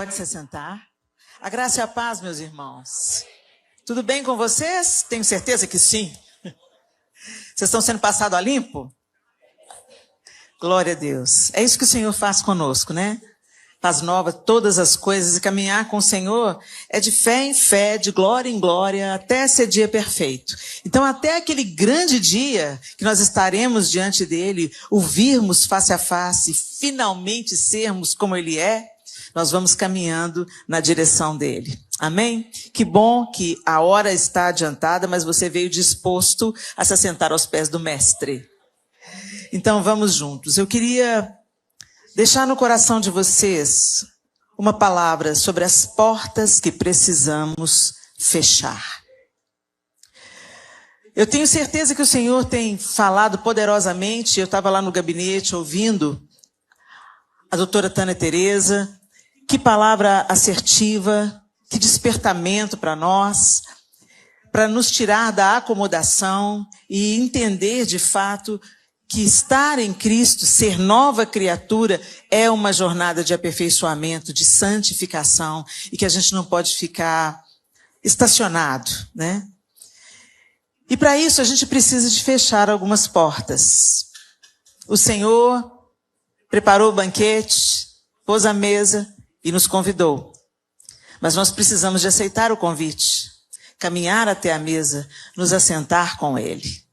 Pode se sentar. A graça e a paz, meus irmãos. Tudo bem com vocês? Tenho certeza que sim. Vocês estão sendo passados a limpo? Glória a Deus. É isso que o Senhor faz conosco, né? Faz nova todas as coisas, e caminhar com o Senhor é de fé em fé, de glória em glória, até ser dia perfeito. Então, até aquele grande dia que nós estaremos diante dele, o virmos face a face, finalmente sermos como ele é, nós vamos caminhando na direção dele. Amém? Que bom que a hora está adiantada, mas você veio disposto a se assentar aos pés do Mestre. Então, vamos juntos. Eu queria deixar no coração de vocês uma palavra sobre as portas que precisamos fechar. Eu tenho certeza que o Senhor tem falado poderosamente. Eu estava lá no gabinete ouvindo a doutora Tânia Tereza. Que palavra assertiva, que despertamento para nós, para nos tirar da acomodação e entender de fato que estar em Cristo, ser nova criatura, é uma jornada de aperfeiçoamento, de santificação, e que a gente não pode ficar estacionado, né? E para isso a gente precisa de fechar algumas portas. O Senhor preparou o banquete, pôs a mesa e nos convidou. Mas nós precisamos de aceitar o convite, caminhar até a mesa, nos assentar com Ele.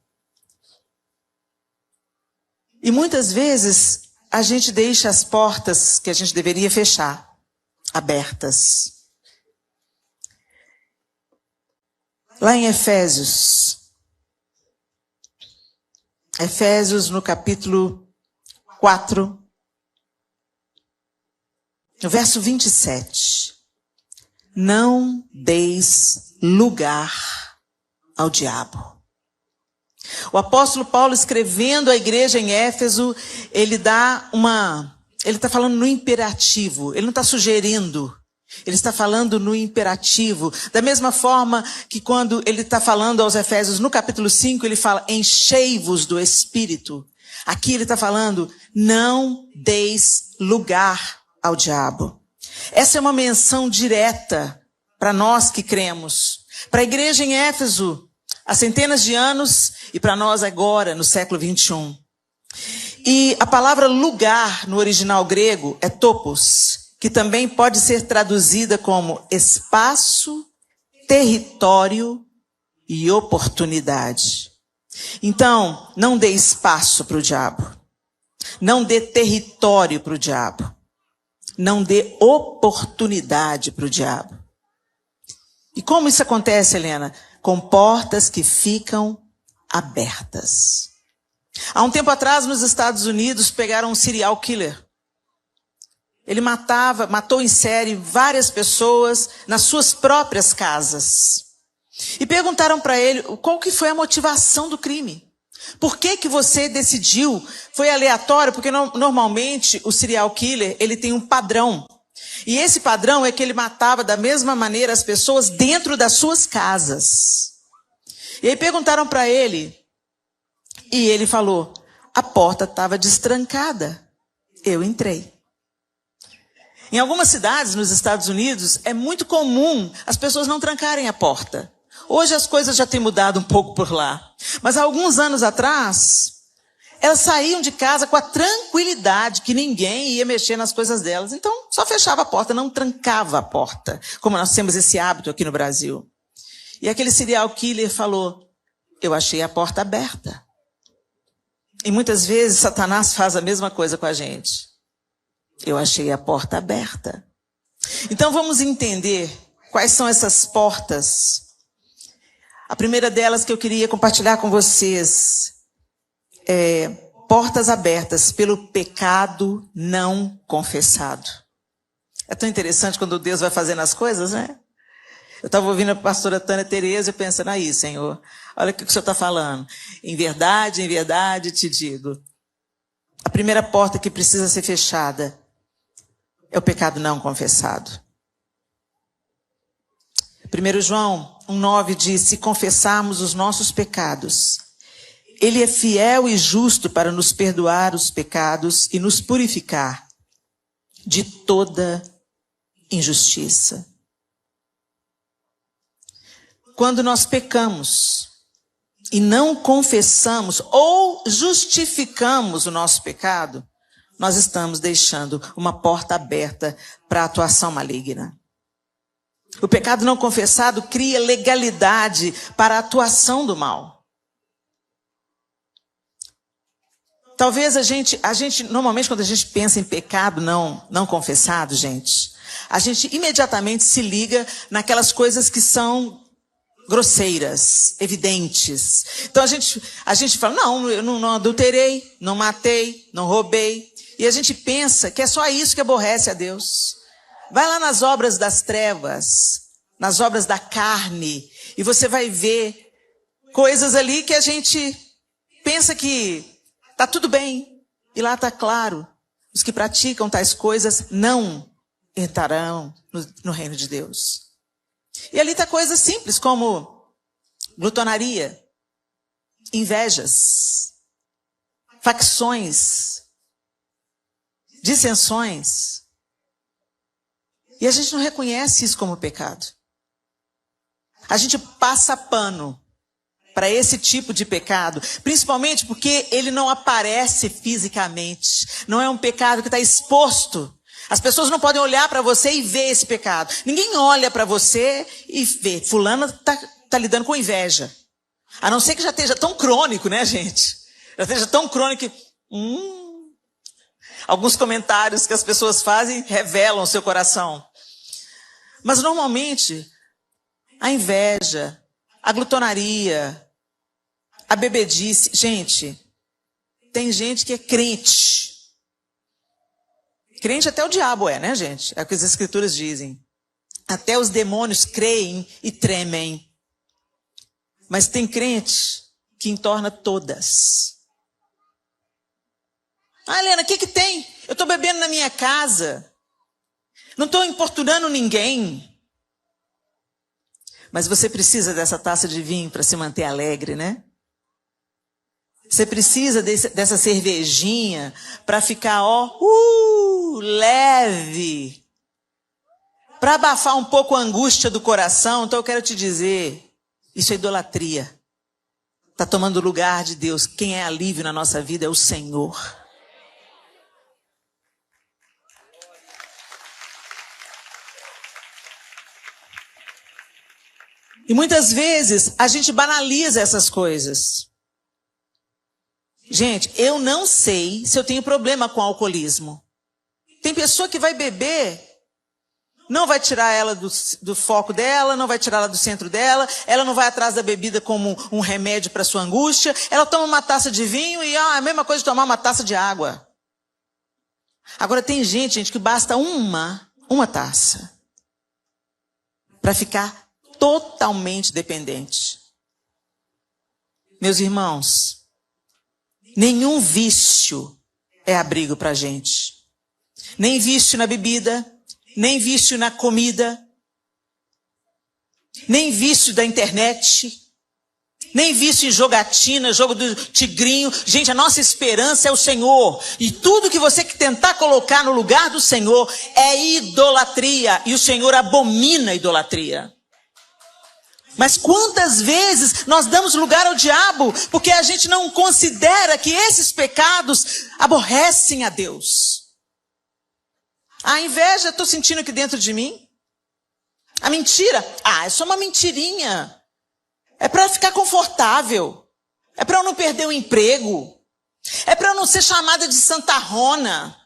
E muitas vezes a gente deixa as portas que a gente deveria fechar abertas. Lá em Efésios no capítulo 4, no verso 27. Não deis lugar ao diabo. O apóstolo Paulo, escrevendo à igreja em Éfeso, ele está falando no imperativo, ele não está sugerindo, ele está falando no imperativo. Da mesma forma que quando ele está falando aos Efésios, no capítulo 5, ele fala, enchei-vos do Espírito. Aqui ele está falando, não deis lugar ao diabo. Essa é uma menção direta para nós que cremos, para a igreja em Éfeso, há centenas de anos, e para nós agora, no século 21. E a palavra lugar, no original grego, é topos, que também pode ser traduzida como espaço, território e oportunidade. Então, não dê espaço para o diabo. Não dê território para o diabo. Não dê oportunidade para o diabo. E como isso acontece, Helena? Com portas que ficam abertas. Há um tempo atrás, nos Estados Unidos, pegaram um serial killer. Ele matou em série várias pessoas nas suas próprias casas. E perguntaram para ele qual que foi a motivação do crime. Por que você decidiu? Foi aleatório, porque normalmente o serial killer, ele tem um padrão. E esse padrão é que ele matava da mesma maneira as pessoas dentro das suas casas. E aí perguntaram para ele, e ele falou, a porta estava destrancada, eu entrei. Em algumas cidades nos Estados Unidos, é muito comum as pessoas não trancarem a porta. Hoje as coisas já têm mudado um pouco por lá. Mas há alguns anos atrás, elas saíam de casa com a tranquilidade que ninguém ia mexer nas coisas delas. Então, só fechava a porta, não trancava a porta, como nós temos esse hábito aqui no Brasil. E aquele serial killer falou, eu achei a porta aberta. E muitas vezes Satanás faz a mesma coisa com a gente. Eu achei a porta aberta. Então, vamos entender quais são essas portas. A primeira delas que eu queria compartilhar com vocês é portas abertas pelo pecado não confessado. É tão interessante quando Deus vai fazendo as coisas, né? Eu estava ouvindo a pastora Tânia Tereza e pensando, aí, Senhor, olha o que o Senhor está falando. Em verdade te digo. A primeira porta que precisa ser fechada é o pecado não confessado. 1 João 1,9 diz, se confessarmos os nossos pecados, Ele é fiel e justo para nos perdoar os pecados e nos purificar de toda injustiça. Quando nós pecamos e não confessamos ou justificamos o nosso pecado, nós estamos deixando uma porta aberta para a atuação maligna. O pecado não confessado cria legalidade para a atuação do mal. Talvez a gente, normalmente quando a gente pensa em pecado não confessado, a gente imediatamente se liga naquelas coisas que são grosseiras, evidentes. Então a gente fala, não, eu não adulterei, não matei, não roubei. E a gente pensa que é só isso que aborrece a Deus. Vai lá nas obras das trevas, nas obras da carne, e você vai ver coisas ali que a gente pensa que está tudo bem. E lá está claro, os que praticam tais coisas não entrarão no reino de Deus. E ali está coisas simples como glutonaria, invejas, facções, dissensões. E a gente não reconhece isso como pecado. A gente passa pano para esse tipo de pecado, principalmente porque ele não aparece fisicamente. Não é um pecado que está exposto. As pessoas não podem olhar para você e ver esse pecado. Ninguém olha para você e vê. Fulano está lidando com inveja. A não ser que já esteja tão crônico, né, gente? Já esteja tão crônico que... Alguns comentários que as pessoas fazem revelam o seu coração. Mas normalmente, a inveja, a glutonaria, a bebedice... Gente, tem gente que é crente. Crente até o diabo é, né, gente? É o que as escrituras dizem. Até os demônios creem e tremem. Mas tem crente que entorna todas. Ah, Helena, o que tem? Eu estou bebendo na minha casa. Não estou importunando ninguém. Mas você precisa dessa taça de vinho para se manter alegre, né? Você precisa dessa cervejinha para ficar, leve. Para abafar um pouco a angústia do coração. Então eu quero te dizer, isso é idolatria. Está tomando o lugar de Deus. Quem é alívio na nossa vida é o Senhor. E muitas vezes a gente banaliza essas coisas. Gente, eu não sei se eu tenho problema com alcoolismo. Tem pessoa que vai beber, não vai tirar ela do foco dela, não vai tirar ela do centro dela, ela não vai atrás da bebida como um remédio para sua angústia, ela toma uma taça de vinho e é a mesma coisa de tomar uma taça de água. Agora tem gente que basta uma taça para ficar totalmente dependente. Meus irmãos, nenhum vício é abrigo para a gente. Nem vício na bebida, nem vício na comida, nem vício da internet, nem vício em jogatina, jogo do tigrinho. Gente, a nossa esperança é o Senhor. E tudo que você tentar colocar no lugar do Senhor é idolatria. E o Senhor abomina a idolatria. Mas quantas vezes nós damos lugar ao diabo porque a gente não considera que esses pecados aborrecem a Deus? A inveja, estou sentindo aqui dentro de mim. A mentira, é só uma mentirinha. É para ficar confortável. É para eu não perder o emprego. É para eu não ser chamada de santarrona.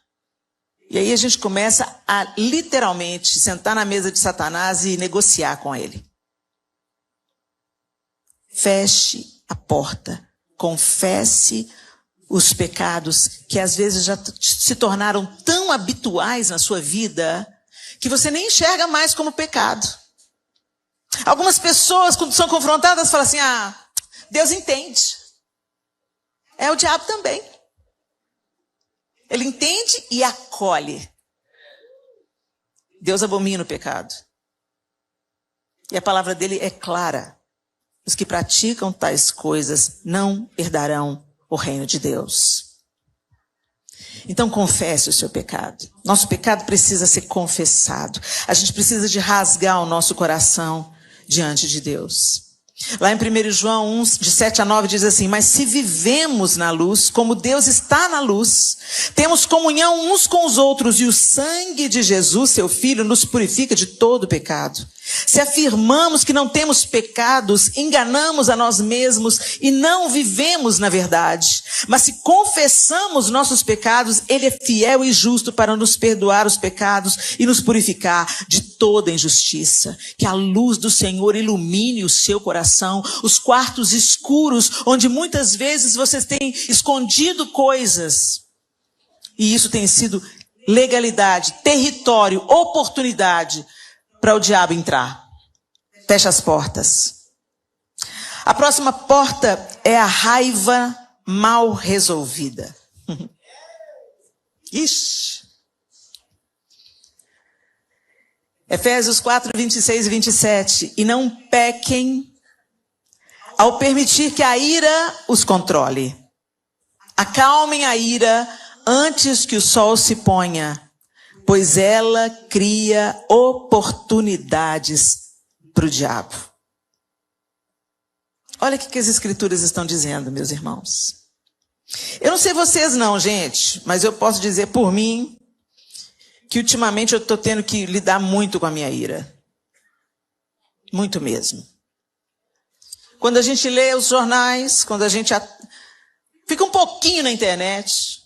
E aí a gente começa a literalmente sentar na mesa de Satanás e negociar com ele. Feche a porta, confesse os pecados que às vezes já se tornaram tão habituais na sua vida que você nem enxerga mais como pecado. Algumas pessoas, quando são confrontadas, falam assim, Deus entende. É o diabo também. Ele entende e acolhe. Deus abomina o pecado. E a palavra dele é clara. Os que praticam tais coisas não herdarão o reino de Deus. Então confesse o seu pecado. Nosso pecado precisa ser confessado. A gente precisa de rasgar o nosso coração diante de Deus. Lá em 1 João 1, de 7 a 9, diz assim: mas se vivemos na luz, como Deus está na luz, temos comunhão uns com os outros, e o sangue de Jesus, seu Filho, nos purifica de todo pecado. Se afirmamos que não temos pecados, enganamos a nós mesmos e não vivemos na verdade. Mas se confessamos nossos pecados, Ele é fiel e justo para nos perdoar os pecados e nos purificar de toda injustiça. Que a luz do Senhor ilumine o seu coração, os quartos escuros, onde muitas vezes vocês têm escondido coisas. E isso tem sido legalidade, território, oportunidade para o diabo entrar. Fecha as portas. A próxima porta é a raiva mal resolvida. Ixi. Efésios 4, 26 e 27. E não pequem ao permitir que a ira os controle. Acalmem a ira antes que o sol se ponha, pois ela cria oportunidades para o diabo. Olha o que as escrituras estão dizendo, meus irmãos. Eu não sei vocês não, gente, mas eu posso dizer por mim que ultimamente eu estou tendo que lidar muito com a minha ira. Muito mesmo. Quando a gente lê os jornais, quando a gente fica um pouquinho na internet,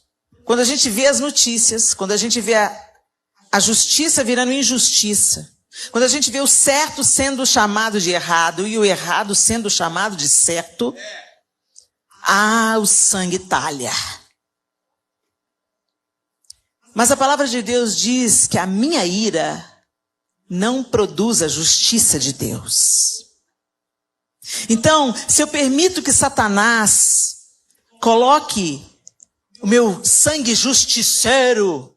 quando a gente vê as notícias, quando a gente vê a justiça virando injustiça, quando a gente vê o certo sendo chamado de errado e o errado sendo chamado de certo, o sangue talha. Mas a palavra de Deus diz que a minha ira não produz a justiça de Deus. Então, se eu permito que Satanás coloque o meu sangue justiceiro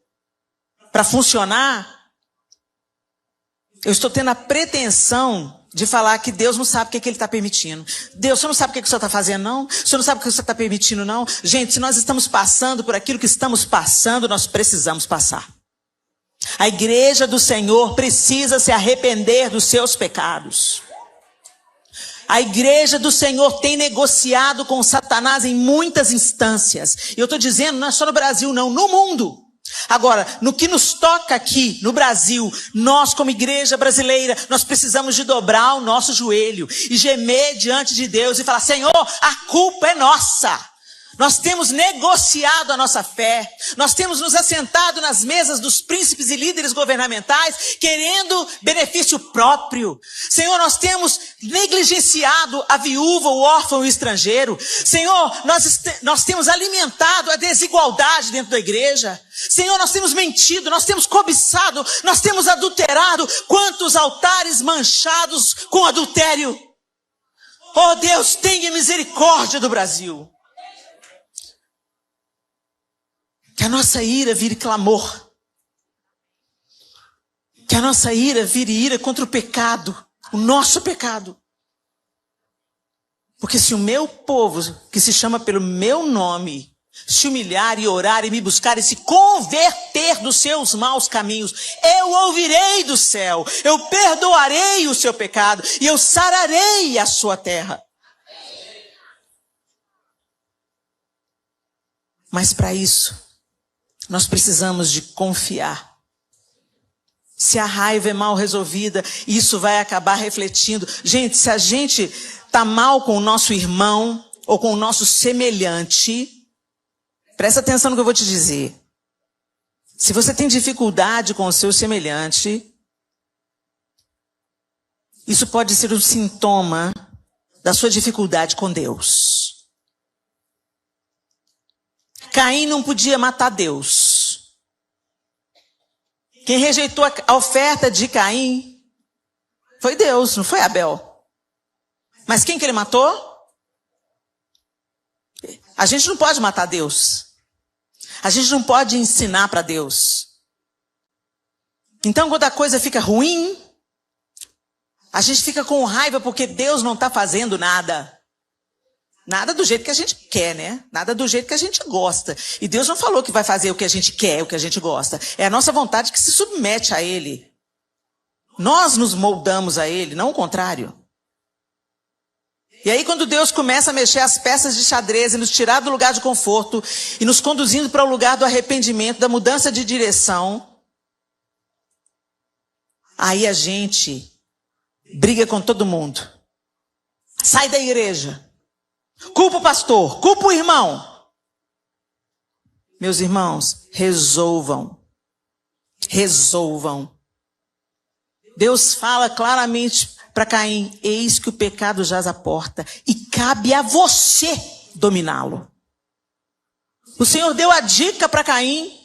para funcionar, eu estou tendo a pretensão de falar que Deus não sabe o que ele está permitindo. Deus, você não sabe o que o Senhor está fazendo, não? O Senhor não sabe o que o Senhor está permitindo, não? Gente, se nós estamos passando por aquilo que estamos passando, nós precisamos passar. A igreja do Senhor precisa se arrepender dos seus pecados. A igreja do Senhor tem negociado com Satanás em muitas instâncias. E eu estou dizendo, não é só no Brasil, não, no mundo. Agora, no que nos toca aqui, no Brasil, nós como igreja brasileira, nós precisamos de dobrar o nosso joelho e gemer diante de Deus e falar: Senhor, a culpa é nossa. Nós temos negociado a nossa fé, nós temos nos assentado nas mesas dos príncipes e líderes governamentais, querendo benefício próprio. Senhor, nós temos negligenciado a viúva, o órfão e o estrangeiro. Senhor, nós temos alimentado a desigualdade dentro da igreja. Senhor, nós temos mentido, nós temos cobiçado, nós temos adulterado. Quantos altares manchados com adultério. Oh Deus, tenha misericórdia do Brasil. Que a nossa ira vire clamor. Que a nossa ira vire ira contra o pecado. O nosso pecado. Porque se o meu povo, que se chama pelo meu nome, se humilhar e orar e me buscar e se converter dos seus maus caminhos, eu ouvirei do céu, eu perdoarei o seu pecado e eu sararei a sua terra. Mas para isso, nós precisamos de confiar. Se a raiva é mal resolvida, isso vai acabar refletindo. Gente, se a gente está mal com o nosso irmão ou com o nosso semelhante, presta atenção no que eu vou te dizer. Se você tem dificuldade com o seu semelhante, isso pode ser um sintoma da sua dificuldade com Deus. Caim não podia matar Deus. Quem rejeitou a oferta de Caim foi Deus, não foi Abel. Mas quem que ele matou? A gente não pode matar Deus. A gente não pode ensinar para Deus. Então, quando a coisa fica ruim, a gente fica com raiva porque Deus não está fazendo nada. Nada do jeito que a gente quer, né? Nada do jeito que a gente gosta. E Deus não falou que vai fazer o que a gente quer, o que a gente gosta. É a nossa vontade que se submete a Ele. Nós nos moldamos a Ele, não o contrário. E aí quando Deus começa a mexer as peças de xadrez e nos tirar do lugar de conforto e nos conduzindo para o lugar do arrependimento, da mudança de direção, aí a gente briga com todo mundo. Sai da igreja. Culpa o pastor, culpa o irmão. Meus irmãos, resolvam. Deus fala claramente para Caim: eis que o pecado jaz à porta e cabe a você dominá-lo. O Senhor deu a dica para Caim.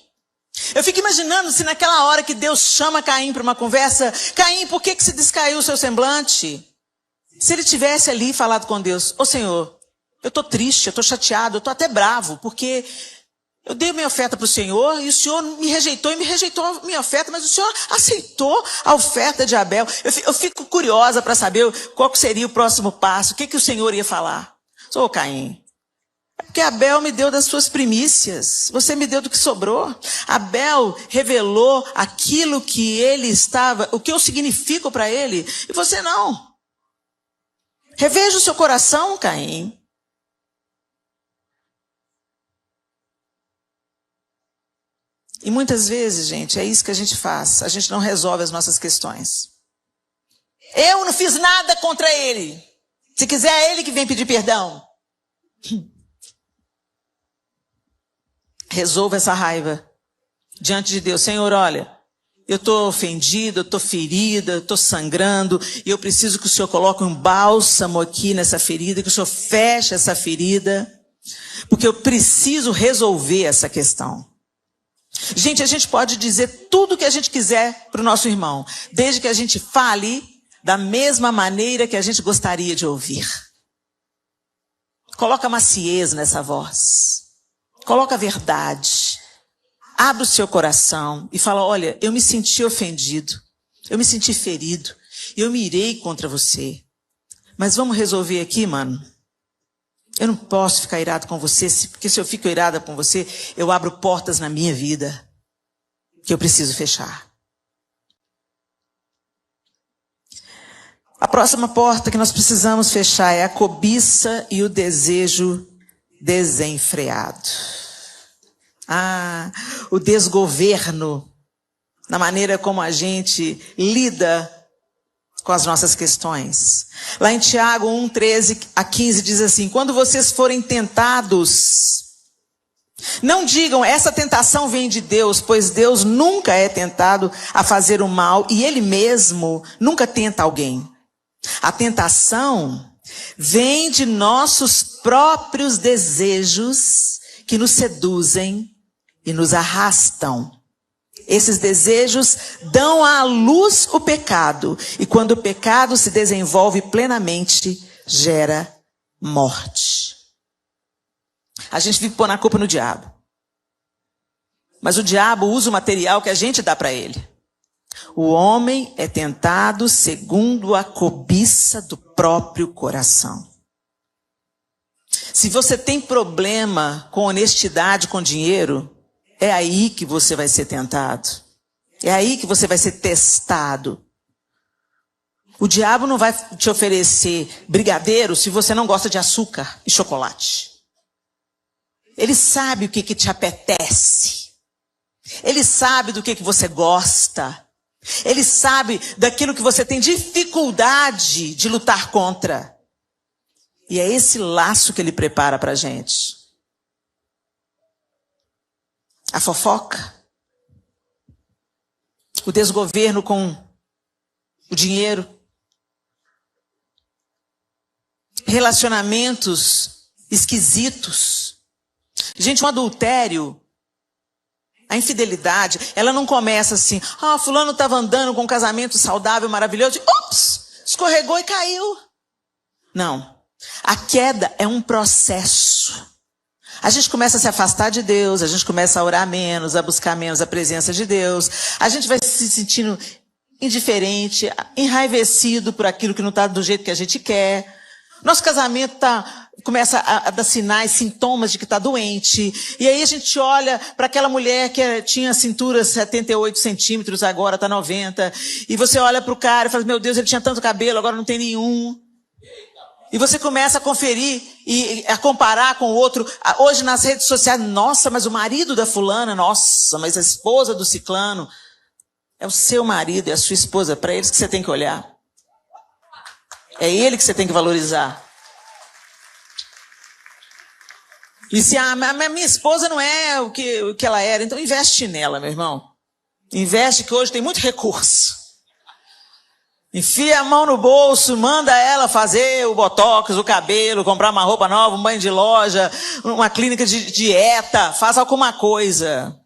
Eu fico imaginando se naquela hora que Deus chama Caim para uma conversa: Caim, por que se descaiu o seu semblante? Se ele tivesse ali falado com Deus: ô Senhor, eu estou triste, eu estou chateado, eu estou até bravo, porque eu dei minha oferta para o Senhor e o Senhor me rejeitou a minha oferta, mas o Senhor aceitou a oferta de Abel. Eu fico curiosa para saber qual seria o próximo passo, o que o Senhor ia falar. Ô Caim, é porque Abel me deu das suas primícias, você me deu do que sobrou. Abel revelou aquilo que ele estava, o que eu significo para ele, e você não. Reveja o seu coração, Caim. E muitas vezes, gente, é isso que a gente faz. A gente não resolve as nossas questões. Eu não fiz nada contra ele. Se quiser, é ele que vem pedir perdão. Resolva essa raiva diante de Deus. Senhor, olha, eu estou ofendida, eu estou ferida, eu estou sangrando, e eu preciso que o Senhor coloque um bálsamo aqui nessa ferida, que o Senhor feche essa ferida, porque eu preciso resolver essa questão. Gente, a gente pode dizer tudo o que a gente quiser para o nosso irmão, desde que a gente fale da mesma maneira que a gente gostaria de ouvir. Coloca maciez nessa voz. Coloca a verdade. Abre o seu coração e fala: olha, eu me senti ofendido, eu me senti ferido, eu me irei contra você. Mas vamos resolver aqui, mano. Eu não posso ficar irado com você, porque se eu fico irada com você, eu abro portas na minha vida que eu preciso fechar. A próxima porta que nós precisamos fechar é a cobiça e o desejo desenfreado. O desgoverno na maneira como a gente lida com as nossas questões. Lá em Tiago 1:13-15 diz assim: quando vocês forem tentados, não digam, essa tentação vem de Deus, pois Deus nunca é tentado a fazer o mal e Ele mesmo nunca tenta alguém. A tentação vem de nossos próprios desejos que nos seduzem e nos arrastam. Esses desejos dão à luz o pecado, e quando o pecado se desenvolve plenamente, gera morte. A gente vive pondo a culpa no diabo. Mas o diabo usa o material que a gente dá para ele. O homem é tentado segundo a cobiça do próprio coração. Se você tem problema com honestidade, com dinheiro, é aí que você vai ser tentado. É aí que você vai ser testado. O diabo não vai te oferecer brigadeiro se você não gosta de açúcar e chocolate. Ele sabe o que te apetece. Ele sabe do que você gosta. Ele sabe daquilo que você tem dificuldade de lutar contra. E é esse laço que ele prepara para a gente. A fofoca, o desgoverno com o dinheiro, relacionamentos esquisitos. Gente, um adultério, a infidelidade, ela não começa assim: fulano estava andando com um casamento saudável, maravilhoso, escorregou e caiu. Não, a queda é um processo. A gente começa a se afastar de Deus, a gente começa a orar menos, a buscar menos a presença de Deus, a gente vai se sentindo indiferente, enraivecido por aquilo que não está do jeito que a gente quer. Nosso casamento começa a dar sinais, sintomas de que está doente. E aí a gente olha para aquela mulher que tinha a cintura 78 centímetros, agora está 90. E você olha para o cara e fala, meu Deus, ele tinha tanto cabelo, agora não tem nenhum. E você começa a conferir e a comparar com o outro. Hoje nas redes sociais, nossa, mas o marido da fulana, nossa, mas a esposa do ciclano. É o seu marido, é a sua esposa, é para eles que você tem que olhar. É ele que você tem que valorizar. E se a minha esposa não é o que ela era, então investe nela, meu irmão. Investe, que hoje tem muito recurso. Enfia a mão no bolso, manda ela fazer o botox, o cabelo, comprar uma roupa nova, um banho de loja, uma clínica de dieta, faz alguma coisa.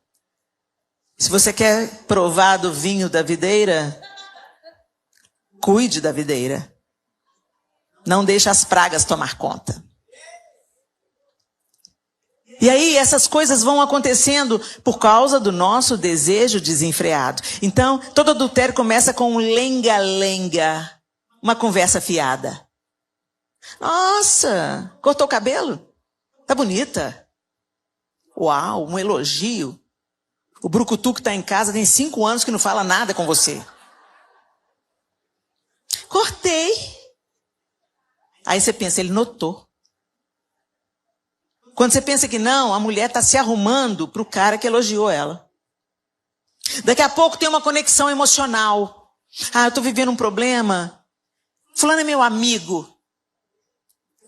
Se você quer provar do vinho da videira, cuide da videira. Não deixe as pragas tomar conta. E aí essas coisas vão acontecendo por causa do nosso desejo desenfreado. Então, todo adultério começa com um lenga-lenga, uma conversa fiada. Nossa, cortou o cabelo? Tá bonita. Uau, um elogio. O brucutu que está em casa tem 5 anos que não fala nada com você. Cortei. Aí você pensa, ele notou. Quando você pensa que não, a mulher está se arrumando para o cara que elogiou ela. Daqui a pouco tem uma conexão emocional. Ah, eu estou vivendo um problema. Fulano é meu amigo.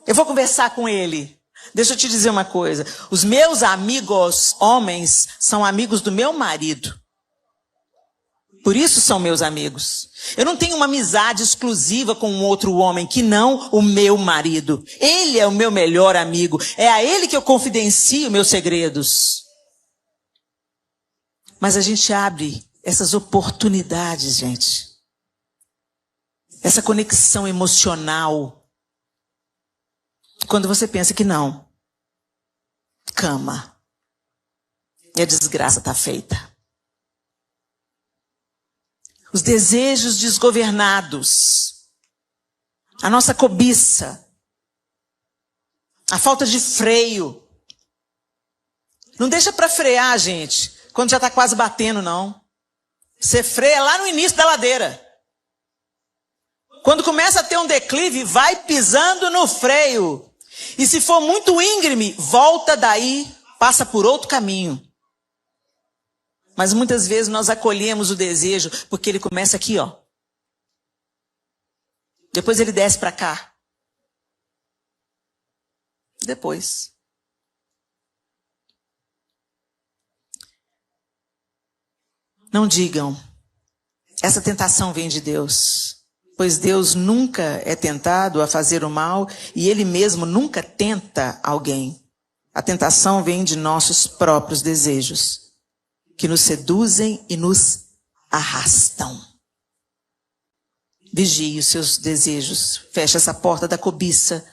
Eu vou conversar com ele. Deixa eu te dizer uma coisa. Os meus amigos homens são amigos do meu marido. Por isso são meus amigos. Eu não tenho uma amizade exclusiva com um outro homem que não o meu marido. Ele é o meu melhor amigo. É a ele que eu confidencio meus segredos. Mas a gente abre essas oportunidades, gente. Essa conexão emocional. Quando você pensa que não. Cama. E a desgraça está feita. Os desejos desgovernados, a nossa cobiça, a falta de freio. Não deixa para frear, gente, quando já está quase batendo, não. Você freia lá no início da ladeira. Quando começa a ter um declive, vai pisando no freio. E se for muito íngreme, volta daí, passa por outro caminho. Mas muitas vezes nós acolhemos o desejo, porque ele começa aqui, ó. Depois ele desce para cá. Depois. Não digam, essa tentação vem de Deus. Pois Deus nunca é tentado a fazer o mal e Ele mesmo nunca tenta alguém. A tentação vem de nossos próprios desejos, que nos seduzem e nos arrastam. Vigie os seus desejos. Feche essa porta da cobiça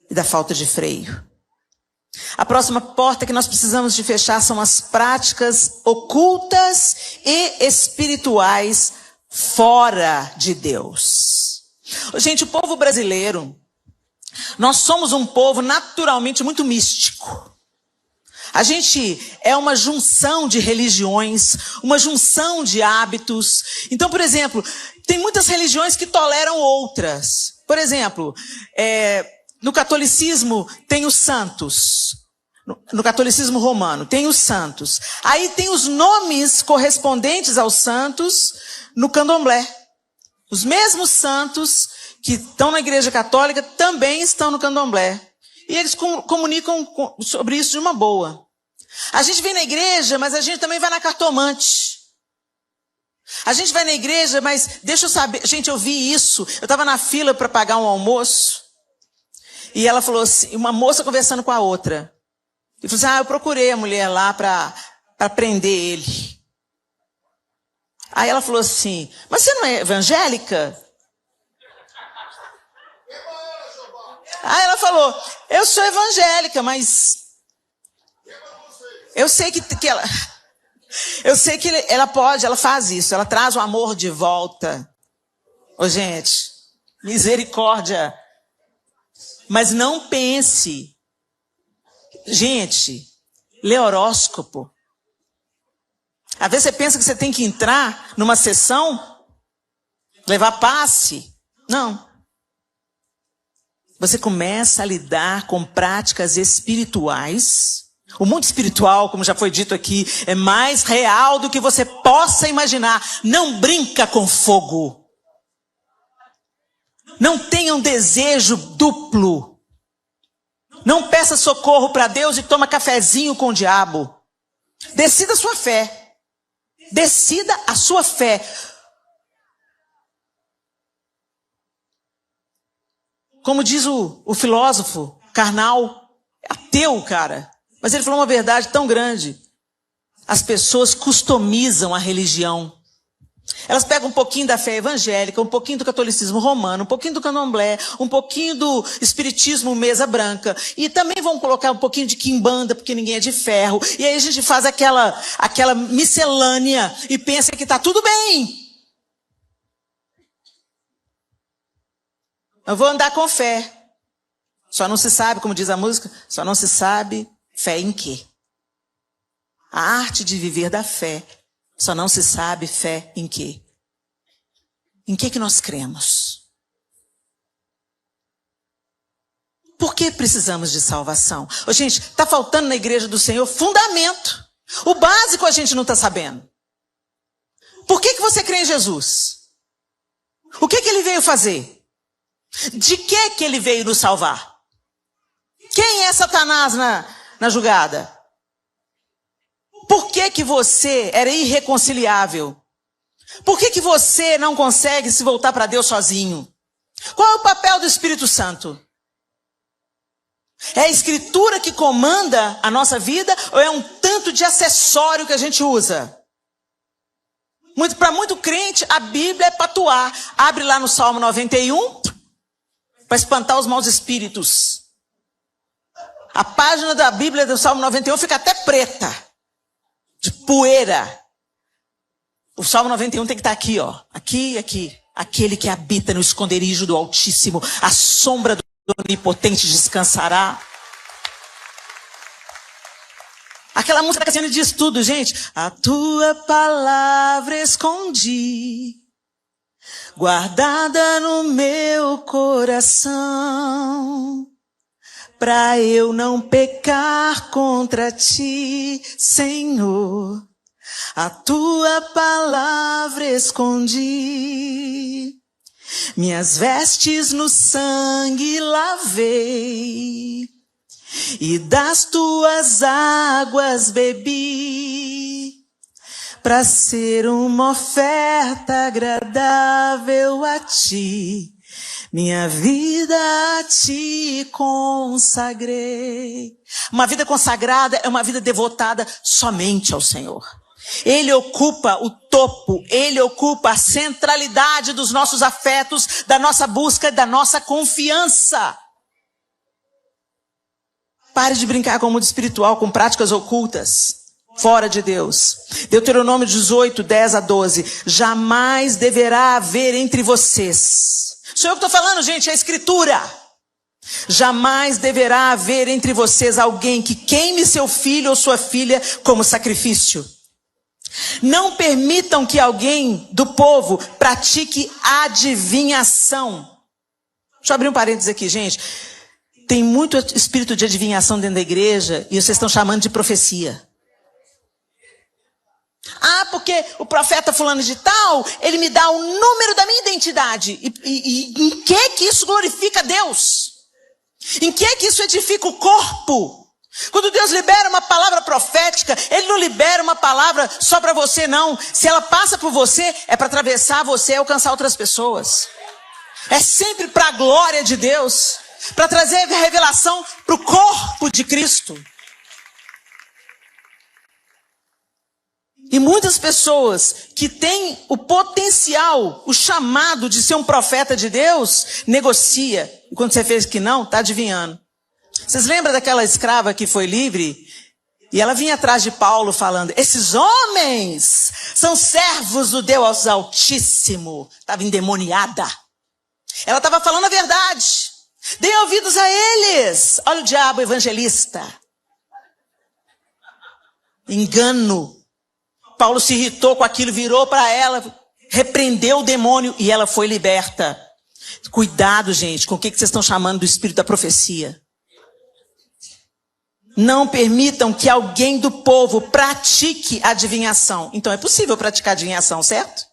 e da falta de freio. A próxima porta que nós precisamos de fechar são as práticas ocultas e espirituais fora de Deus. Gente, o povo brasileiro, nós somos um povo naturalmente muito místico. A gente é uma junção de religiões, uma junção de hábitos. Então, por exemplo, tem muitas religiões que toleram outras. Por exemplo, no catolicismo tem os santos. No catolicismo romano tem os santos. Aí tem os nomes correspondentes aos santos no candomblé. Os mesmos santos que estão na igreja católica também estão no candomblé. E eles comunicam sobre isso de uma boa. A gente vem na igreja, mas a gente também vai na cartomante. A gente vai na igreja, mas deixa eu saber. Gente, eu vi isso. Eu estava na fila para pagar um almoço. E ela falou assim, uma moça conversando com a outra. E falou assim, eu procurei a mulher lá para prender ele. Aí ela falou assim, mas você não é evangélica? Aí ela falou, eu sou evangélica, mas eu sei que ela... Eu sei que ela faz isso, ela traz o amor de volta. Ô, gente, misericórdia. Mas não pense. Gente, lê horóscopo. Às vezes você pensa que você tem que entrar numa sessão, levar passe. Não. Você começa a lidar com práticas espirituais. O mundo espiritual, como já foi dito aqui, é mais real do que você possa imaginar. Não brinca com fogo. Não tenha um desejo duplo. Não peça socorro para Deus e toma cafezinho com o diabo. Decida a sua fé. Decida a sua fé. Como diz o filósofo carnal, ateu, cara. Mas ele falou uma verdade tão grande. As pessoas customizam a religião. Elas pegam um pouquinho da fé evangélica, um pouquinho do catolicismo romano, um pouquinho do candomblé, um pouquinho do espiritismo mesa branca. E também vão colocar um pouquinho de quimbanda, porque ninguém é de ferro. E aí a gente faz aquela miscelânea e pensa que está tudo bem. Eu vou andar com fé. Só não se sabe, como diz a música, só não se sabe fé em quê? A arte de viver da fé. Só não se sabe fé em quê? Em que nós cremos? Por que precisamos de salvação? Ô, gente, está faltando na igreja do Senhor fundamento. O básico a gente não está sabendo. Por que você crê em Jesus? O que ele veio fazer? De que ele veio nos salvar? Quem é Satanás na jogada? Por que você era irreconciliável? Por que você não consegue se voltar para Deus sozinho? Qual é o papel do Espírito Santo? É a Escritura que comanda a nossa vida ou é um tanto de acessório que a gente usa? Para muito crente, a Bíblia é patuar. Abre lá no Salmo 91 para espantar os maus espíritos. A página da Bíblia do Salmo 91 fica até preta. De poeira. O Salmo 91 tem que estar aqui, ó. Aqui. Aquele que habita no esconderijo do Altíssimo, a sombra do Onipotente descansará. Aquela música da Cassiane diz tudo, gente. A tua palavra escondi, guardada no meu coração, pra eu não pecar contra ti, Senhor. A tua palavra escondi, minhas vestes no sangue lavei, e das tuas águas bebi, pra ser uma oferta agradável a ti. Minha vida a ti consagrei. Uma vida consagrada é uma vida devotada somente ao Senhor. Ele ocupa o topo, ele ocupa a centralidade dos nossos afetos, da nossa busca, da nossa confiança. Pare de brincar com o mundo espiritual, com práticas ocultas, fora de Deus. Deuteronômio 18, 10 a 12. Jamais deverá haver entre vocês. Sou eu que estou falando, gente, é a Escritura. Jamais deverá haver entre vocês alguém que queime seu filho ou sua filha como sacrifício. Não permitam que alguém do povo pratique adivinhação. Deixa eu abrir um parênteses aqui, gente. Tem muito espírito de adivinhação dentro da igreja e vocês estão chamando de profecia. Ah, porque o profeta fulano de tal, ele me dá o número da minha identidade. E em que isso glorifica Deus? Em que isso edifica o corpo? Quando Deus libera uma palavra profética, Ele não libera uma palavra só para você, não. Se ela passa por você, é para atravessar você e alcançar outras pessoas. É sempre para a glória de Deus, para trazer a revelação para o corpo de Cristo. E muitas pessoas que têm o potencial, o chamado de ser um profeta de Deus, negocia. E quando você fez que não, está adivinhando. Vocês lembram daquela escrava que foi livre? E ela vinha atrás de Paulo falando, esses homens são servos do Deus Altíssimo. Estava endemoniada. Ela estava falando a verdade. Dê ouvidos a eles. Olha o diabo evangelista. Engano. Paulo se irritou com aquilo, virou para ela, repreendeu o demônio e ela foi liberta. Cuidado, gente, com o que vocês estão chamando do espírito da profecia. Não permitam que alguém do povo pratique adivinhação. Então é possível praticar adivinhação, certo?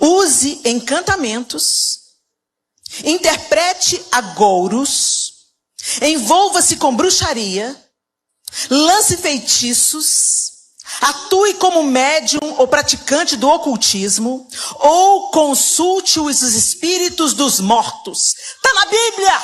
Use encantamentos, interprete agouros, envolva-se com bruxaria, lance feitiços, atue como médium ou praticante do ocultismo, ou consulte os espíritos dos mortos. Está na Bíblia!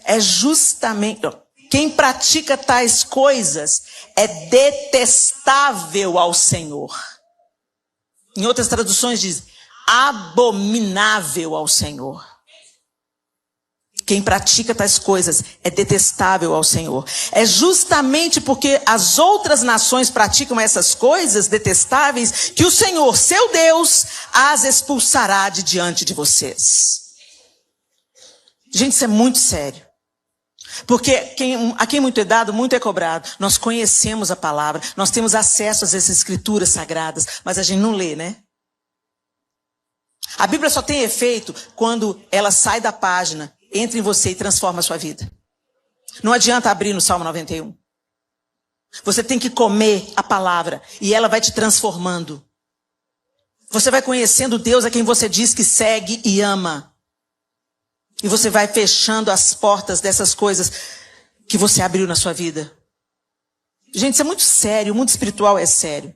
É justamente... Quem pratica tais coisas é detestável ao Senhor. Em outras traduções diz, abominável ao Senhor. Quem pratica tais coisas é detestável ao Senhor. É justamente porque as outras nações praticam essas coisas detestáveis que o Senhor, seu Deus, as expulsará de diante de vocês. Gente, isso é muito sério. Porque a quem muito é dado, muito é cobrado. Nós conhecemos a palavra, nós temos acesso às escrituras sagradas, mas a gente não lê, né? A Bíblia só tem efeito quando ela sai da página, entra em você e transforma a sua vida. Não adianta abrir no Salmo 91. Você tem que comer a palavra e ela vai te transformando. Você vai conhecendo Deus a quem você diz que segue e ama. E você vai fechando as portas dessas coisas que você abriu na sua vida. Gente, isso é muito sério. O mundo espiritual é sério.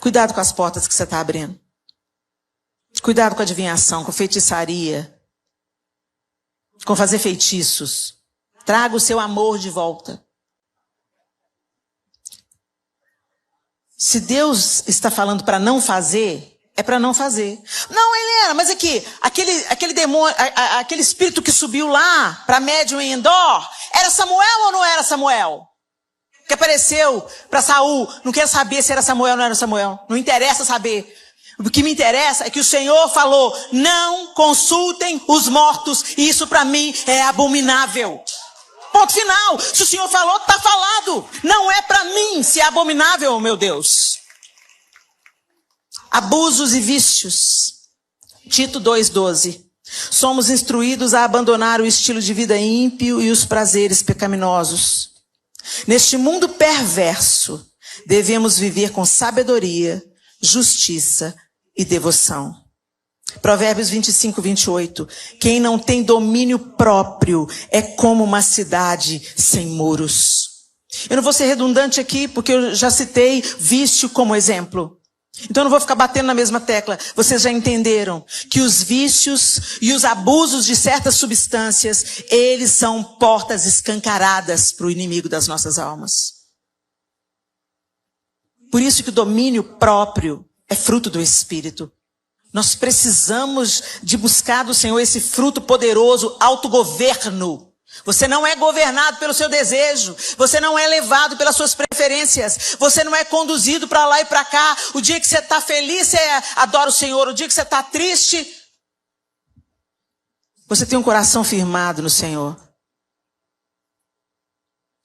Cuidado com as portas que você está abrindo. Cuidado com a adivinhação, com feitiçaria. Com fazer feitiços. Traga o seu amor de volta. Se Deus está falando para não fazer... É para não fazer. Não, Helena, mas aqui, aquele demônio, aquele espírito que subiu lá para médium em Endor, era Samuel ou não era Samuel? Que apareceu para Saul, não quero saber se era Samuel ou não era Samuel. Não interessa saber. O que me interessa é que o Senhor falou, não consultem os mortos, e isso para mim é abominável. Ponto final. Se o Senhor falou, está falado. Não é para mim se é abominável, meu Deus. Abusos e vícios. Tito 2,12. Somos instruídos a abandonar o estilo de vida ímpio e os prazeres pecaminosos. Neste mundo perverso, devemos viver com sabedoria, justiça e devoção. Provérbios 25:28. Quem não tem domínio próprio é como uma cidade sem muros. Eu não vou ser redundante aqui, porque eu já citei vício como exemplo. Então eu não vou ficar batendo na mesma tecla. Vocês já entenderam que os vícios e os abusos de certas substâncias, eles são portas escancaradas para o inimigo das nossas almas. Por isso que o domínio próprio é fruto do Espírito. Nós precisamos de buscar do Senhor esse fruto poderoso, autogoverno. Você não é governado pelo seu desejo. Você não é levado pelas suas preferências. Você não é conduzido para lá e para cá. O dia que você está feliz, você adora o Senhor. O dia que você está triste, você tem um coração firmado no Senhor.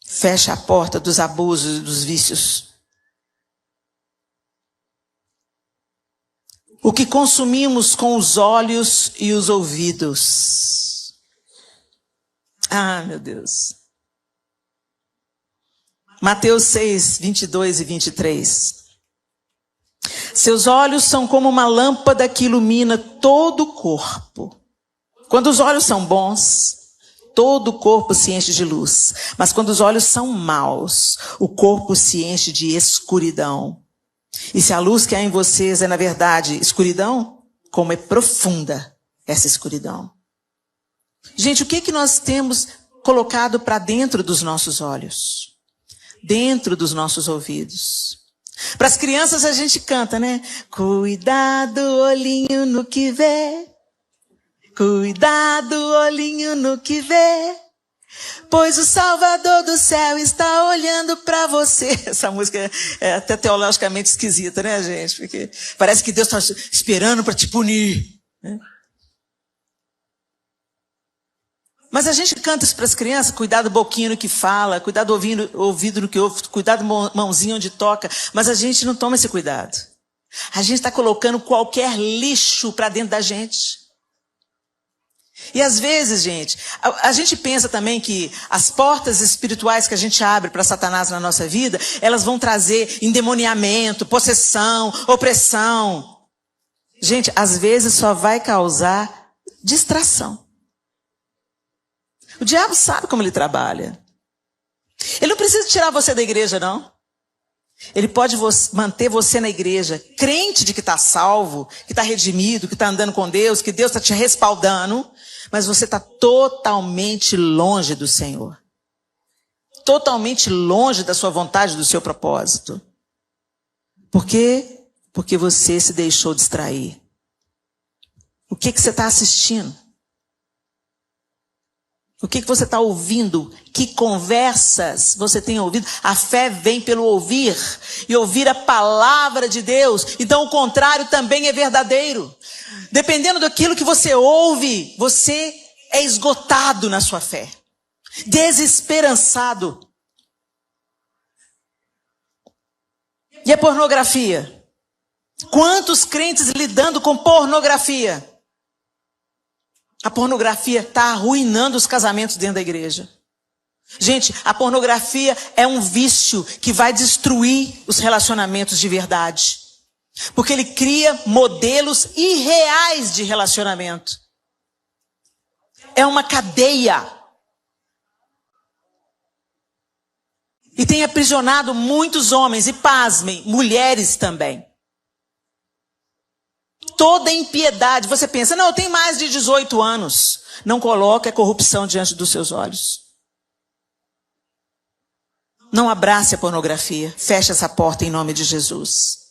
Fecha a porta dos abusos e dos vícios. O que consumimos com os olhos e os ouvidos. Ah, meu Deus. Mateus 6, 22 e 23. Seus olhos são como uma lâmpada que ilumina todo o corpo. Quando os olhos são bons, todo o corpo se enche de luz. Mas quando os olhos são maus, o corpo se enche de escuridão. E se a luz que há em vocês é, na verdade, escuridão, como é profunda essa escuridão. Gente, o que nós temos colocado para dentro dos nossos olhos? Dentro dos nossos ouvidos? Para as crianças a gente canta, né? Cuidado, olhinho no que vê. Cuidado, olhinho no que vê. Pois o Salvador do céu está olhando para você. Essa música é até teologicamente esquisita, né, gente? Porque parece que Deus está esperando para te punir, né? Mas a gente canta isso para as crianças, cuidado do boquinho no que fala, cuidado do ouvido no que ouve, cuidado do mãozinho onde toca, mas a gente não toma esse cuidado. A gente está colocando qualquer lixo para dentro da gente. E às vezes, gente, a gente pensa também que as portas espirituais que a gente abre para Satanás na nossa vida, elas vão trazer endemoniamento, possessão, opressão. Gente, às vezes só vai causar distração. O diabo sabe como ele trabalha. Ele não precisa tirar você da igreja, não. Ele pode manter você na igreja, crente de que está salvo, que está redimido, que está andando com Deus, que Deus está te respaldando, mas você está totalmente longe do Senhor. Totalmente longe da sua vontade, do seu propósito. Por quê? Porque você se deixou distrair. O que você está assistindo? O que você está ouvindo? Que conversas você tem ouvido? A fé vem pelo ouvir, e ouvir a palavra de Deus. Então o contrário também é verdadeiro. Dependendo daquilo que você ouve, você é esgotado na sua fé. Desesperançado. E a pornografia? Quantos crentes lidando com pornografia? A pornografia está arruinando os casamentos dentro da igreja. Gente, a pornografia é um vício que vai destruir os relacionamentos de verdade. Porque ele cria modelos irreais de relacionamento. É uma cadeia. E tem aprisionado muitos homens, e pasmem, mulheres também. Toda impiedade, você pensa, não, eu tenho mais de 18 anos. Não coloque a corrupção diante dos seus olhos. Não abrace a pornografia. Feche essa porta em nome de Jesus.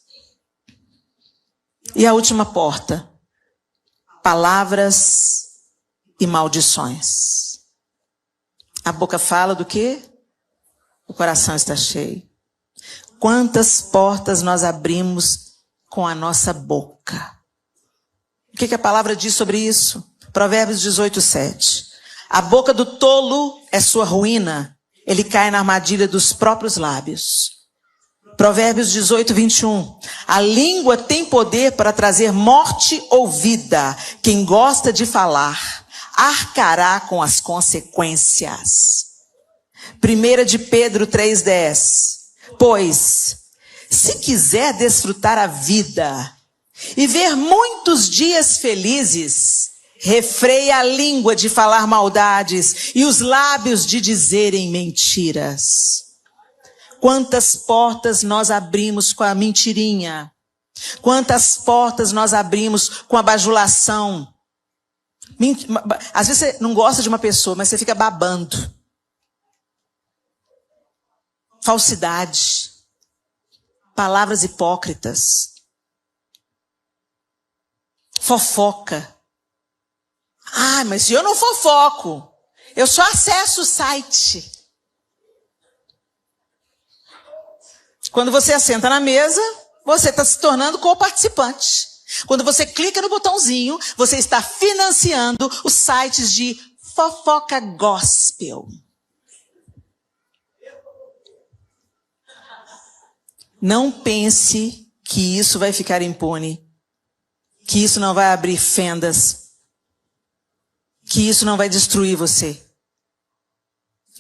E a última porta. Palavras e maldições. A boca fala do quê? O coração está cheio. Quantas portas nós abrimos com a nossa boca? O que a palavra diz sobre isso? Provérbios 18:7. A boca do tolo é sua ruína. Ele cai na armadilha dos próprios lábios. Provérbios 18:21. A língua tem poder para trazer morte ou vida. Quem gosta de falar, arcará com as consequências. 1 de Pedro 3:10. Pois, se quiser desfrutar a vida e ver muitos dias felizes, refreia a língua de falar maldades e os lábios de dizerem mentiras. Quantas portas nós abrimos com a mentirinha? Quantas portas nós abrimos com a bajulação? Às vezes você não gosta de uma pessoa, mas você fica babando. Falsidade. Palavras hipócritas. Fofoca. Ah, mas eu não fofoco. Eu só acesso o site. Quando você assenta na mesa, você está se tornando co-participante. Quando você clica no botãozinho, você está financiando os sites de fofoca gospel. Não pense que isso vai ficar impune. Que isso não vai abrir fendas. Que isso não vai destruir você.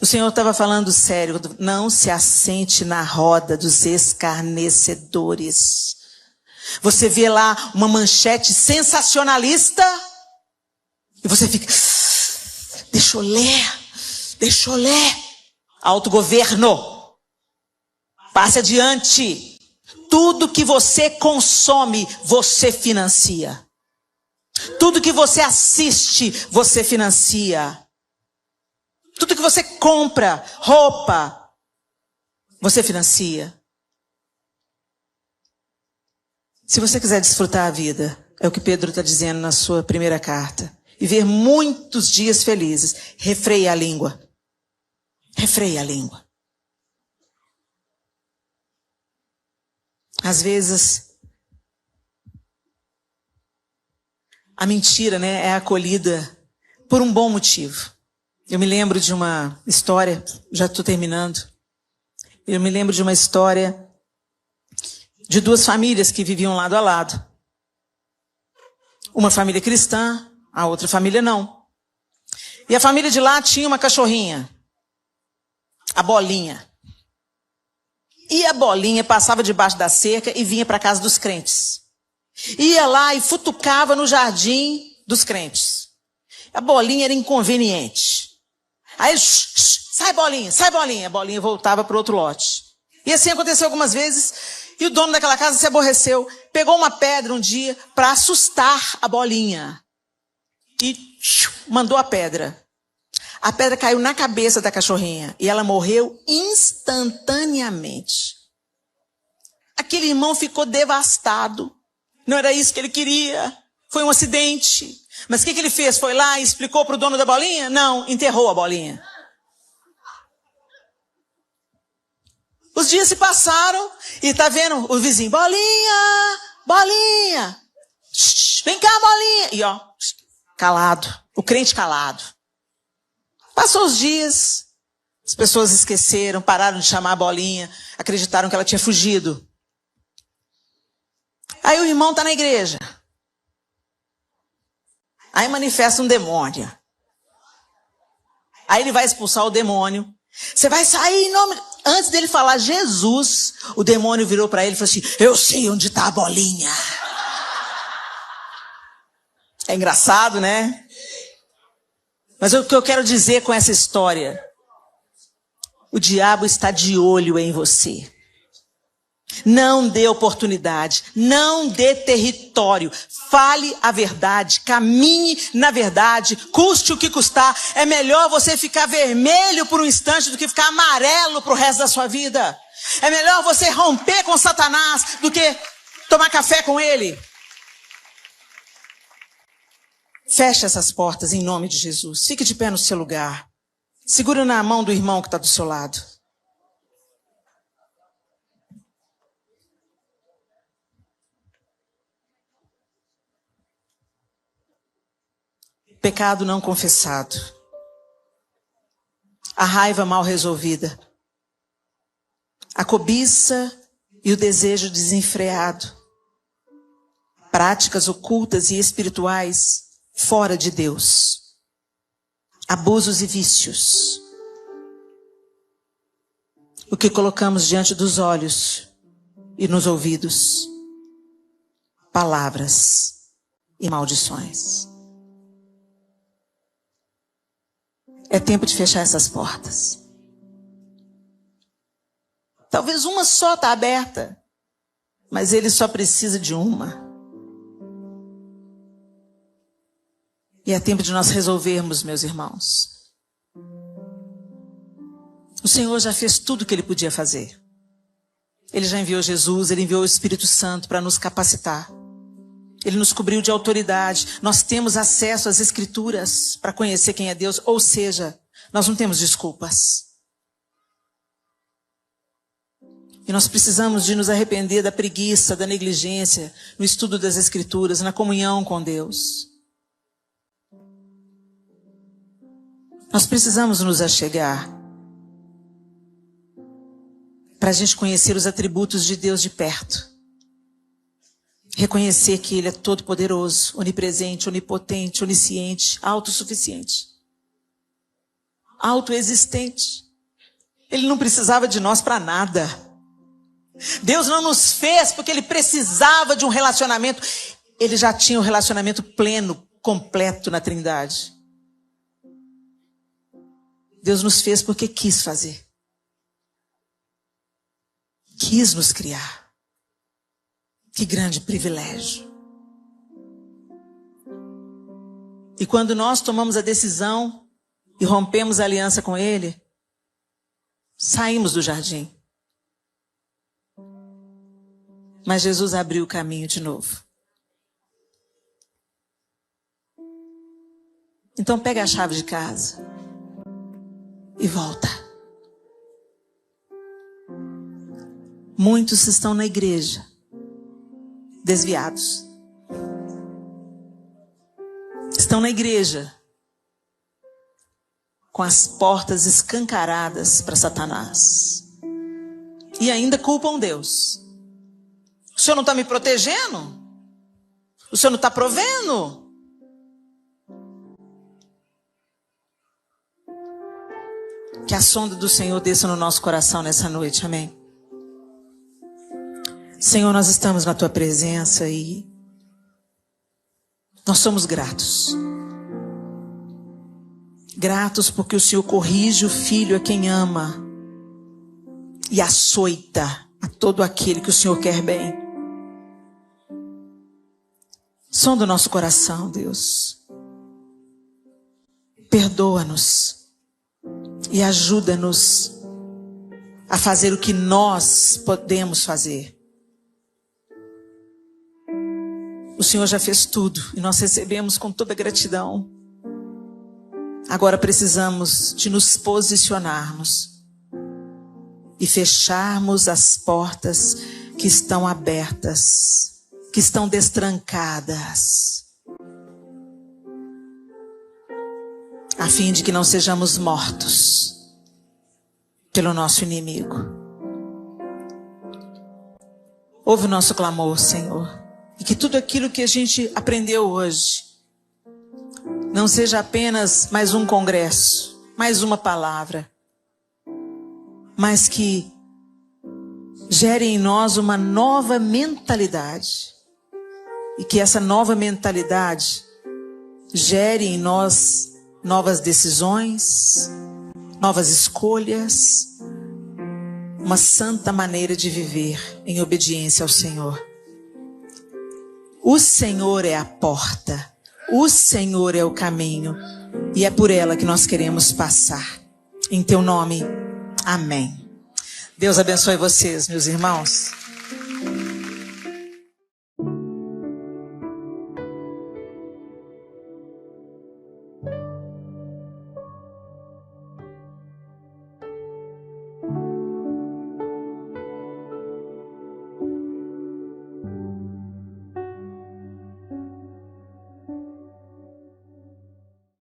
O Senhor estava falando sério. Não se assente na roda dos escarnecedores. Você vê lá uma manchete sensacionalista e você fica, deixa eu ler. Autogoverno. Passe adiante. Tudo que você consome, você financia. Tudo que você assiste, você financia. Tudo que você compra, roupa, você financia. Se você quiser desfrutar a vida, é o que Pedro está dizendo na sua primeira carta, e ver muitos dias felizes, refreie a língua. Refreie a língua. Às vezes, a mentira, né, é acolhida por um bom motivo. Eu me lembro de uma história, já estou terminando. Eu me lembro de uma história de duas famílias que viviam lado a lado. Uma família cristã, a outra família não. E a família de lá tinha uma cachorrinha, a Bolinha. E a Bolinha passava debaixo da cerca e vinha para a casa dos crentes. Ia lá e futucava no jardim dos crentes. A Bolinha era inconveniente. Aí, sai Bolinha, sai Bolinha. A Bolinha voltava para o outro lote. E assim aconteceu algumas vezes. E o dono daquela casa se aborreceu. Pegou uma pedra um dia para assustar a Bolinha. E mandou a pedra. A pedra caiu na cabeça da cachorrinha. E ela morreu instantaneamente. Aquele irmão ficou devastado. Não era isso que ele queria. Foi um acidente. Mas o que ele fez? Foi lá e explicou para o dono da Bolinha? Não, enterrou a Bolinha. Os dias se passaram e tá vendo o vizinho. Bolinha, Bolinha. Vem cá, Bolinha. E ó, calado. O crente calado. Passou os dias. As pessoas esqueceram, pararam de chamar a Bolinha. Acreditaram que ela tinha fugido. Aí o irmão está na igreja. Aí manifesta um demônio. Aí ele vai expulsar o demônio. Você vai sair em nome... Antes dele falar Jesus, o demônio virou para ele e falou assim, eu sei onde está a Bolinha. É engraçado, né? Mas o que eu quero dizer com essa história? O diabo está de olho em você. Não dê oportunidade, não dê território, fale a verdade, caminhe na verdade, custe o que custar. É melhor você ficar vermelho por um instante do que ficar amarelo pro resto da sua vida. É melhor você romper com Satanás do que tomar café com ele. Feche essas portas em nome de Jesus. Fique de pé no seu lugar. Segura na mão do irmão que está do seu lado. Pecado não confessado, a raiva mal resolvida, a cobiça e o desejo desenfreado, práticas ocultas e espirituais fora de Deus, abusos e vícios, o que colocamos diante dos olhos e nos ouvidos, palavras e maldições. É tempo de fechar essas portas. Talvez uma só está aberta, mas ele só precisa de uma. E é tempo de nós resolvermos, meus irmãos. O Senhor já fez tudo o que ele podia fazer. Ele já enviou Jesus, ele enviou o Espírito Santo para nos capacitar. Ele nos cobriu de autoridade. Nós temos acesso às Escrituras para conhecer quem é Deus. Ou seja, nós não temos desculpas. E nós precisamos de nos arrepender da preguiça, da negligência, no estudo das Escrituras, na comunhão com Deus. Nós precisamos nos achegar para a gente conhecer os atributos de Deus de perto. Reconhecer que Ele é todo-poderoso, onipresente, onipotente, onisciente, autossuficiente, autoexistente. Ele não precisava de nós para nada. Deus não nos fez porque Ele precisava de um relacionamento. Ele já tinha um relacionamento pleno, completo na Trindade. Deus nos fez porque quis fazer. Quis nos criar. Que grande privilégio. E quando nós tomamos a decisão e rompemos a aliança com Ele, saímos do jardim. Mas Jesus abriu o caminho de novo. Então pega a chave de casa e volta. Muitos estão na igreja, desviados. Estão na igreja, com as portas escancaradas para Satanás. E ainda culpam Deus. O Senhor não está me protegendo? O Senhor não está provendo? Que a sonda do Senhor desça no nosso coração nessa noite, amém? Senhor, nós estamos na Tua presença e nós somos gratos. Gratos porque o Senhor corrige o filho a quem ama e açoita a todo aquele que o Senhor quer bem. Sonda o nosso coração, Deus. Perdoa-nos e ajuda-nos a fazer o que nós podemos fazer. O Senhor já fez tudo e nós recebemos com toda gratidão. Agora precisamos de nos posicionarmos e fecharmos as portas que estão abertas, que estão destrancadas, a fim de que não sejamos mortos pelo nosso inimigo. Ouve o nosso clamor, Senhor. E que tudo aquilo que a gente aprendeu hoje não seja apenas mais um congresso, mais uma palavra, mas que gere em nós uma nova mentalidade. E que essa nova mentalidade gere em nós novas decisões, novas escolhas, uma santa maneira de viver em obediência ao Senhor. O Senhor é a porta, o Senhor é o caminho, e é por ela que nós queremos passar. Em teu nome, amém. Deus abençoe vocês, meus irmãos.